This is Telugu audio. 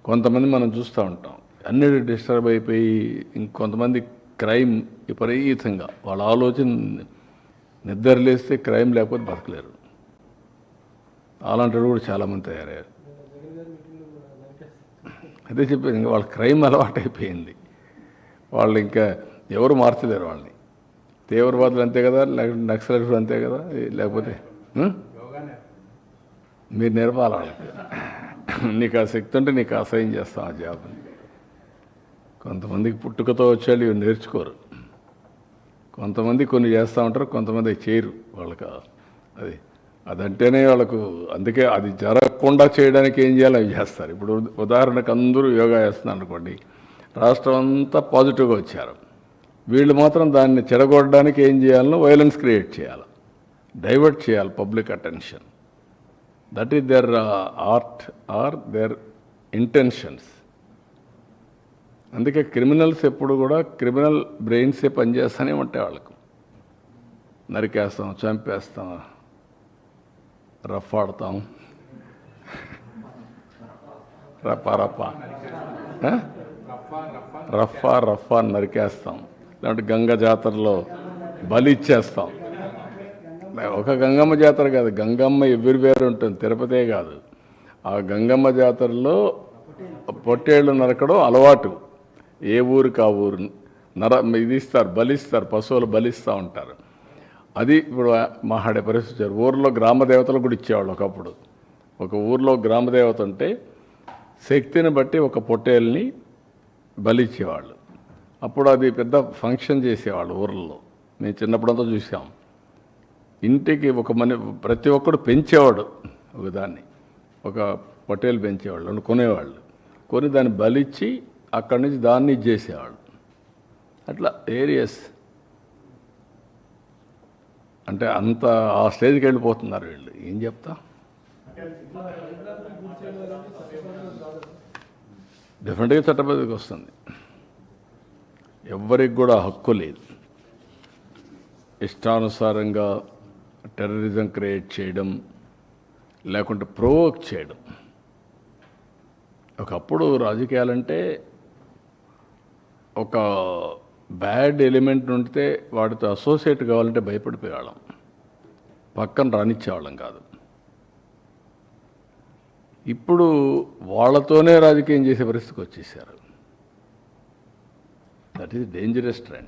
కొంతమంది మనం చూస్తూ ఉంటాం, అన్నిటి డిస్టర్బ్ అయిపోయి ఇంకొంతమంది క్రైమ్ విపరీతంగా వాళ్ళ ఆలోచన నిద్ర లేస్తే క్రైమ్ లేకపోతే బతకలేరు. అలాంటి కూడా చాలామంది తయారయ్యారు. అదే చెప్పేది, ఇంకా వాళ్ళ క్రైమ్ అలవాటు అయిపోయింది. వాళ్ళు ఇంకా ఎవరు మార్చలేరు వాళ్ళని. తీవ్రవాదులు అంతే కదా, లేకపోతే నక్సలైట్లు అంతే కదా, లేకపోతే మీరు నేర్పాలి వాళ్ళకి. నీకు ఆ శక్తి ఉంటే నీకు అసహ్యం చేస్తాం ఆ జాబ్ని. కొంతమందికి పుట్టుకతో వచ్చేళ్ళు ఇవి నేర్చుకోరు. కొంతమంది కొన్ని చేస్తూ ఉంటారు, కొంతమంది చేయరు. వాళ్ళకి అదంటేనే వాళ్ళకు, అందుకే అది జరగకుండా చేయడానికి ఏం చేయాలో అవి చేస్తారు. ఇప్పుడు ఉదాహరణకు అందరూ యోగా చేస్తున్నారు అనుకోండి, రాష్ట్రం అంతా పాజిటివ్గా వచ్చారు. వీళ్ళు మాత్రం దాన్ని చెడగొట్టడానికి ఏం చేయాలో వైలెన్స్ క్రియేట్ చేయాలి, డైవర్ట్ చేయాలి public attention. That is their art or their intentions. అందుకే క్రిమినల్స్ ఎప్పుడు కూడా క్రిమినల్ బ్రెయిన్సే పనిచేస్తూనే ఉంటాయి. వాళ్ళకు నరికేస్తాం, చంపేస్తాం, రఫ్ ఆడతాం, రఫా నరికేస్తాం. లేదంటే గంగ జాతరలో బలి ఇచ్చేస్తాం. ఒక గంగమ్మ జాతర కాదు, గంగమ్మ ఎవ్రీవేర్ ఉంటుంది, తిరుపతే కాదు. ఆ గంగమ్మ జాతరలో పొట్టేళ్ళు నరకడం అలవాటు. ఏ ఊరికి ఆ ఊరు ఇది ఇస్తారు, బలిస్తారు, పశువులు బలిస్తూ ఉంటారు. అది ఇప్పుడు మాట్లాడే పరిస్థితి. ఊర్లో గ్రామదేవతలు కూడా ఇచ్చేవాళ్ళు ఒకప్పుడు. ఒక ఊర్లో గ్రామదేవత ఉంటే శక్తిని బట్టి ఒక పొట్టేల్ని బలిచ్చేవాళ్ళు. అప్పుడు అది పెద్ద ఫంక్షన్ చేసేవాళ్ళు ఊర్లలో. మేము చిన్నప్పుడంతా చూసాం. ఇంటికి ప్రతి ఒక్కడు పెంచేవాడు ఒకదాన్ని, ఒక పొట్టేలు పెంచేవాళ్ళు, కొనేవాళ్ళు. కొని దాన్ని బలిచ్చి అక్కడి నుంచి దాన్ని ఇచ్చేసేవాళ్ళు. అట్లా ఏరియస్ అంటే అంత ఆ స్టేజ్కి వెళ్ళిపోతున్నారు వీళ్ళు. ఏం చెప్తా, డెఫినెట్గా చట్టబద్ధకి వస్తుంది. ఎవ్వరికి కూడా హక్కు లేదు ఇష్టానుసారంగా టెర్రరిజం క్రియేట్ చేయడం, లేకుంటే ప్రొవోక్ చేయడం. ఒకప్పుడు రాజకీయాలంటే ఒక బ్యాడ్ ఎలిమెంట్ ఉంటే వాటితో అసోసియేట్ కావాలంటే భయపడిపోయేవాళ్ళం, పక్కన రానిచ్చేవాళ్ళం కాదు. ఇప్పుడు వాళ్ళతోనే రాజకీయం చేసే పరిస్థితికి వచ్చేసారు. That is dangerous trend.